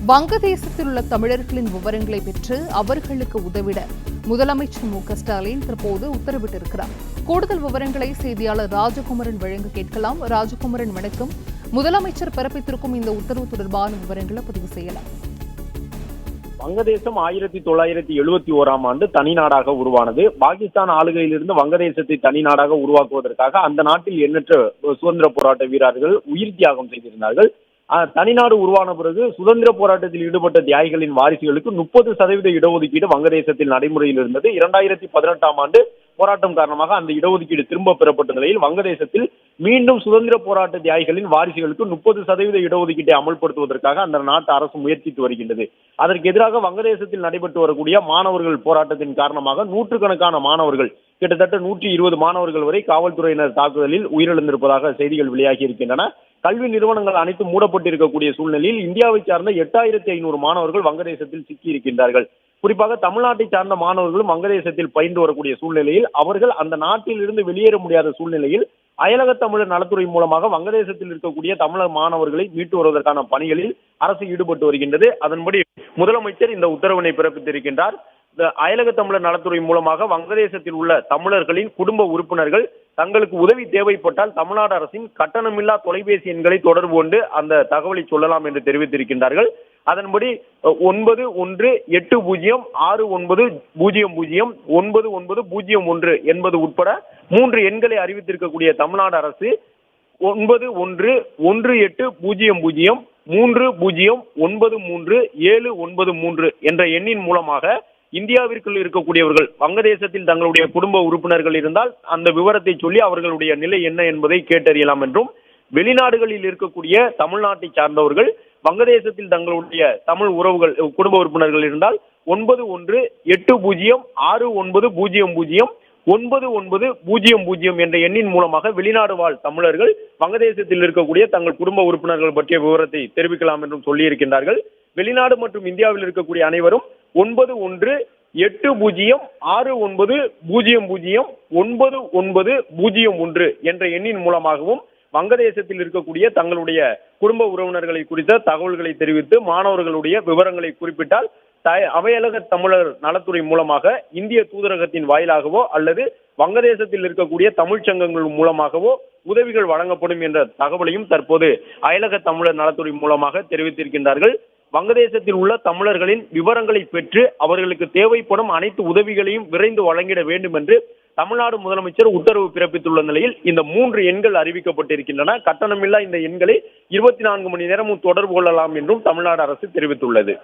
வங்கதேசத்தில் உள்ள தமிழர்களின் விவரங்களை பெற்று அவர்களுக்கு உதவிட முதலமைச்சர் மு.க.ஸ்டாலின் தற்போது உத்தரவிட்டிருக்கிறார். கூடுதல் விவரங்களை செய்தியாளர் ராஜகுமரன் வழங்க கேட்கலாம். ராஜகுமரன், வணக்கம். முதலமைச்சர் பிறப்பித்திருக்கும் இந்த உத்தரவு தொடர்பான விவரங்களை பதிவு செய்யலாம். வங்கதேசம் 1971ஆம் ஆண்டு தனிநாடாக உருவானது. பாகிஸ்தான் ஆளுகையிலிருந்து வங்கதேசத்தை தனிநாடாக உருவாக்குவதற்காக அந்த நாட்டில் எண்ணற்ற சுதந்திர போராட்ட வீரர்கள் உயிர் தியாகம் செய்திருந்தார்கள். தனிநாடு உருவான பிறகு சுதந்திர போராட்டத்தில் ஈடுபட்ட தியாகிகளின் வாரிசுகளுக்கு 30% இடஒதுக்கீடு வங்கதேசத்தில் நடைமுறையில் இருந்தது. 2018ஆம் ஆண்டு போராட்டம் காரணமாக அந்த இடஒதுக்கீடு திரும்ப பெறப்பட்ட நிலையில் வங்கதேசத்தில் மீண்டும் சுதந்திர போராட்ட தியாகிகளின் வாரிசுகளுக்கு 30% இடஒதுக்கீட்டை அமல்படுத்துவதற்காக அந்த நாட்டு அரசு முயற்சித்து வருகின்றது. அதற்கு எதிராக வங்கதேசத்தில் நடைபெற்று வரக்கூடிய மாணவர்கள் போராட்டத்தின் காரணமாக நூற்றுக்கணக்கான மாணவர்கள், கிட்டத்தட்ட 120 மாணவர்கள் வரை காவல்துறையினர் தாக்குதலில் உயிரிழந்திருப்பதாக செய்திகள் வெளியாகி இருக்கின்றன. கல்வி நிறுவனங்கள் அனைத்தும் மூடப்பட்டிருக்கக்கூடிய சூழ்நிலையில் இந்தியாவை சார்ந்த 8500 மாணவர்கள் வங்கதேசத்தில் சிக்கி இருக்கின்றார்கள். குறிப்பாக தமிழ்நாட்டை சார்ந்த மாணவர்களும் வங்கதேசத்தில் பயின்று வரக்கூடிய சூழ்நிலையில் அவர்கள் அந்த நாட்டில் இருந்து வெளியேற முடியாத சூழ்நிலையில் அயலக தமிழர் நலத்துறை மூலமாக வங்கதேசத்தில் இருக்கக்கூடிய தமிழர் மாணவர்களை மீட்டு வருவதற்கான பணிகளில் அரசு ஈடுபட்டு வருகின்றது. அதன்படி முதலமைச்சர் இந்த உத்தரவினை பிறப்பித்திருக்கின்றார். அயலக தமிழர் நலத்துறை மூலமாக வங்கதேசத்தில் உள்ள தமிழர்களின் குடும்ப உறுப்பினர்கள் தங்களுக்கு உதவி தேவைப்பட்டால் தமிழ்நாடு அரசின் கட்டணமில்லா தொலைபேசி எண்களை தொடர்பு கொண்டு அந்த தகவலை சொல்லலாம் என்று தெரிவித்திருக்கின்றார்கள். அதன்படி 91869000999001 என்பது உட்பட 3 எண்களை அறிவித்திருக்கக்கூடிய தமிழ்நாடு அரசு 911803039373 என்ற எண்ணின் மூலமாக இந்தியாவிற்குள் இருக்கக்கூடியவர்கள் வங்கதேசத்தில் தங்களுடைய குடும்ப உறுப்பினர்கள் இருந்தால் அந்த விவரத்தை சொல்லி அவர்களுடைய நிலை என்ன என்பதை கேட்டறியலாம் என்றும், வெளிநாடுகளில் இருக்கக்கூடிய தமிழ்நாட்டை சார்ந்தவர்கள் வங்கதேசத்தில் தங்களுடைய தமிழ் உறவுகள் குடும்ப உறுப்பினர்கள் இருந்தால் 91186000999000 என்ற எண்ணின் மூலமாக வெளிநாடு வாழ் தமிழர்கள் வங்கதேசத்தில் இருக்கக்கூடிய தங்கள் குடும்ப உறுப்பினர்கள் பற்றிய விவரத்தை தெரிவிக்கலாம் என்றும் சொல்லியிருக்கின்றார்கள். வெளிநாடு மற்றும் இந்தியாவில் இருக்கக்கூடிய அனைவரும் 91869000999001 என்ற எண்ணின் மூலமாகவும் வங்கதேசத்தில் இருக்கக்கூடிய தங்களுடைய குடும்ப உறவினர்களை குறித்த தகவல்களை தெரிவித்து மாணவர்களுடைய விவரங்களை குறிப்பிட்டால் அவையலக தமிழர் நலத்துறை மூலமாக இந்திய தூதரகத்தின் வாயிலாகவோ அல்லது வங்கதேசத்தில் இருக்கக்கூடிய தமிழ் சங்கங்கள் மூலமாகவோ உதவிகள் வழங்கப்படும் என்ற தகவலையும் தற்போது அயலக தமிழர் நலத்துறை மூலமாக தெரிவித்திருக்கின்றார்கள். வங்கதேசத்தில் உள்ள தமிழர்களின் விவரங்களை பெற்று அவர்களுக்கு தேவைப்படும் அனைத்து உதவிகளையும் விரைந்து வழங்கிட வேண்டும் என்று தமிழ்நாடு முதலமைச்சர் உத்தரவு பிறப்பித்துள்ள நிலையில் இந்த 3 எண்கள் அறிவிக்கப்பட்டிருக்கின்றன. கட்டணமில்லா இந்த எண்களை 24 மணி நேரமும் தொடர்பு கொள்ளலாம் என்றும் தமிழ்நாடு அரசு தெரிவித்துள்ளது.